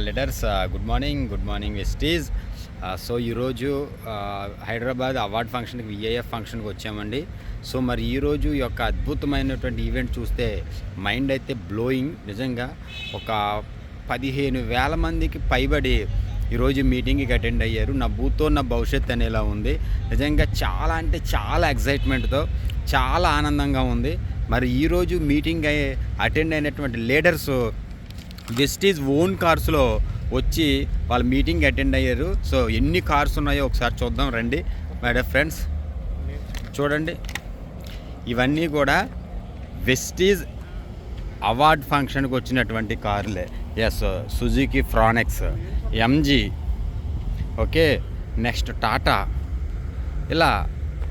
Leaders good morning Vestige. So ఈరోజు Hyderabad award ఫంక్షన్కి VIF ఫంక్షన్కి వచ్చామండి. సో మరి ఈరోజు ఈ యొక్క అద్భుతమైనటువంటి ఈవెంట్ చూస్తే మైండ్ అయితే బ్లోయింగ్. నిజంగా ఒక 15,000 మందికి పైబడి ఈరోజు మీటింగ్కి అటెండ్ అయ్యారు. నా బూతో నా భవిష్యత్ అనేలా ఉంది. నిజంగా చాలా అంటే చాలా ఎక్సైట్మెంట్తో చాలా ఆనందంగా ఉంది. మరి ఈరోజు మీటింగ్ అటెండ్ అయినటువంటి లీడర్స్ వెస్టీజ్ ఓన్ కార్స్లో వచ్చి వాళ్ళ మీటింగ్ అటెండ్ అయ్యారు. సో ఎన్ని కార్స్ ఉన్నాయో ఒకసారి చూద్దాం రండి మై డియర్ ఫ్రెండ్స్. చూడండి, ఇవన్నీ కూడా వెస్టీజ్ అవార్డ్ ఫంక్షన్కి వచ్చినటువంటి కార్లే. Yes, Suzuki Fronx, MG, okay, next Tata, ఇలా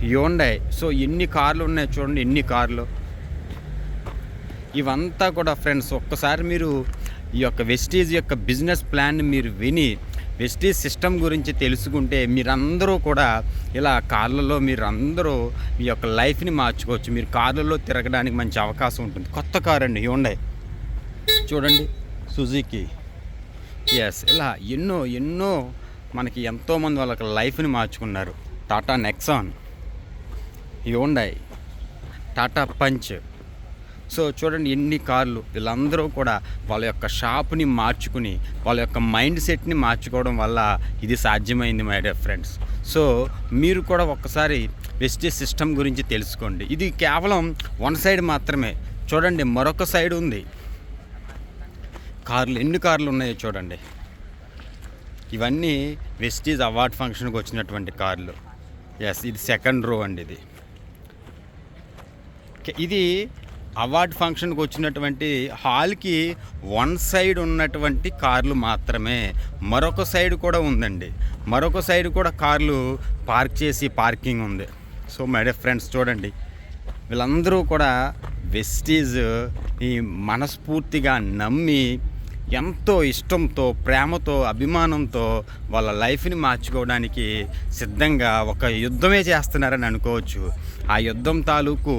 హ్యుండై. సో ఎన్ని కార్లు ఉన్నాయి చూడండి, ఎన్ని కార్లు. ఇవంతా కూడా ఫ్రెండ్స్ ఒక్కసారి మీరు ఈ యొక్క వెస్టీజ్ యొక్క బిజినెస్ ప్లాన్ మీరు విని వెస్టీజ్ సిస్టమ్ గురించి తెలుసుకుంటే మీరందరూ కూడా ఇలా కార్లలో మీరందరూ మీ యొక్క లైఫ్ని మార్చుకోవచ్చు. మీరు కార్లలో తిరగడానికి మంచి అవకాశం ఉంటుంది. కొత్త కార్ అండి హ్యుండై, చూడండి, సుజుకి. ఎస్, ఇలా ఎన్నో మనకి ఎంతోమంది వాళ్ళకి లైఫ్ని మార్చుకున్నారు. Tata Nexon, Hyundai, Tata punch. So చూడండి ఎన్ని కార్లు. వీళ్ళందరూ కూడా వాళ్ళ యొక్క షాప్ని మార్చుకుని వాళ్ళ యొక్క మైండ్ సెట్ని మార్చుకోవడం వల్ల ఇది సాధ్యమైంది మై డియర్ ఫ్రెండ్స్. సో మీరు కూడా ఒక్కసారి వెస్టీజ్ సిస్టమ్ గురించి తెలుసుకోండి. ఇది కేవలం వన్ సైడ్ మాత్రమే. చూడండి, మరొక సైడ్ ఉంది. కార్లు, ఎన్ని కార్లు ఉన్నాయో చూడండి. ఇవన్నీ వెస్టీజ్ అవార్డ్ ఫంక్షన్కి వచ్చినటువంటి కార్లు. ఎస్, ఇది సెకండ్ రో అండి. ఇది అవార్డ్ ఫంక్షన్కి వచ్చినటువంటి హాల్కి వన్ సైడ్ ఉన్నటువంటి కార్లు మాత్రమే. మరొక సైడ్ కూడా ఉందండి. మరొక సైడ్ కూడా కార్లు పార్క్ చేసి పార్కింగ్ ఉంది. సో మై డియర్ ఫ్రెండ్స్, చూడండి, వీళ్ళందరూ కూడా వెస్టీజ్ ఈ మనస్ఫూర్తిగా నమ్మి ఎంతో ఇష్టంతో, ప్రేమతో, అభిమానంతో వాళ్ళ లైఫ్ని మార్చుకోవడానికి సిద్ధంగా ఒక యుద్ధమే చేస్తున్నారని అనుకోవచ్చు. ఆ యుద్ధం తాలూకు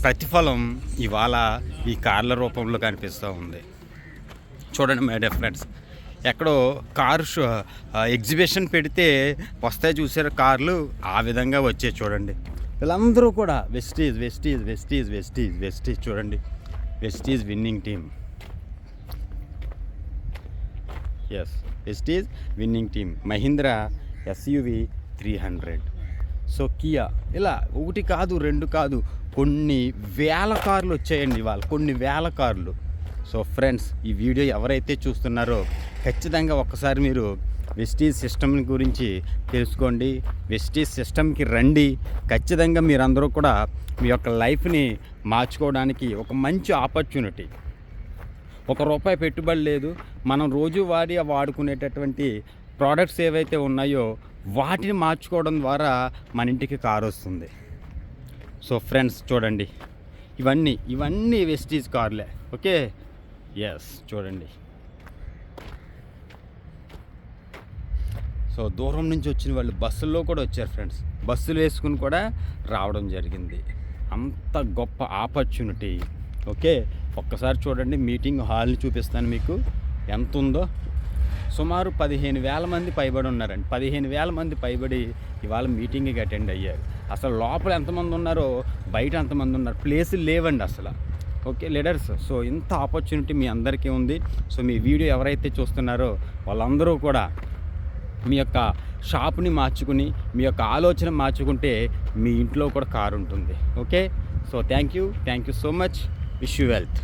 ప్రతిఫలం ఇవాళ ఈ కార్ల రూపంలో కనిపిస్తూ ఉంది. చూడండి మై డియర్ ఫ్రెండ్స్, ఎక్కడో కారు ఎగ్జిబిషన్ పెడితే వస్తాయి చూసారు కార్లు, ఆ విధంగా వచ్చాయి. చూడండి, వీళ్ళందరూ కూడా Vestige Vestige Vestige Vestige Vestige. చూడండి, Vestige winning team. Yes, Vestige winning team. Mahindra SUV 300. So Kia. ఇలా ఒకటి కాదు, రెండు కాదు, కొన్ని వేల కార్లు వచ్చాయండి ఇవాళ, కొన్ని వేల కార్లు. సో ఫ్రెండ్స్, ఈ వీడియో ఎవరైతే చూస్తున్నారో ఖచ్చితంగా ఒక్కసారి మీరు వెస్టీజ్ సిస్టమ్ గురించి తెలుసుకోండి. వెస్టీజ్ సిస్టమ్కి రండి. ఖచ్చితంగా మీరందరూ కూడా మీ యొక్క లైఫ్ని మార్చుకోవడానికి ఒక మంచి ఆపర్చునిటీ. ₹1 పెట్టుబడి లేదు. మనం రోజువారీ వాడుకునేటటువంటి ప్రోడక్ట్స్ ఏవైతే ఉన్నాయో వాటిని మార్చుకోవడం ద్వారా మన ఇంటికి కారు వస్తుంది. సో ఫ్రెండ్స్, చూడండి, ఇవన్నీ వెస్టీజ్ కార్లే. ఓకే, ఎస్, చూడండి. సో దూరం నుంచి వచ్చిన వాళ్ళు బస్సుల్లో కూడా వచ్చారు ఫ్రెండ్స్. బస్సులు వేసుకుని కూడా రావడం జరిగింది. అంత గొప్ప ఆపర్చునిటీ. ఓకే, ఒక్కసారి చూడండి, మీటింగ్ హాల్ని చూపిస్తాను మీకు ఎంత ఉందో. సుమారు 15,000 మంది పైబడి ఉన్నారండి. 15,000 మంది పైబడి ఇవాళ మీటింగ్కి అటెండ్ అయ్యారు. అసలు లోపల ఎంతమంది ఉన్నారో బయట ఎంతమంది ఉన్నారు, ప్లేసులు లేవండి అసలు. ఓకే లీడర్స్, సో ఇంత ఆపర్చునిటీ మీ అందరికీ ఉంది. సో మీ వీడియో ఎవరైతే చూస్తున్నారో వాళ్ళందరూ కూడా మీ యొక్క షాప్ని మార్చుకుని మీ యొక్క ఆలోచన మార్చుకుంటే మీ ఇంట్లో కూడా కారు ఉంటుంది. Okay, so thank you so much. Wish you wealth.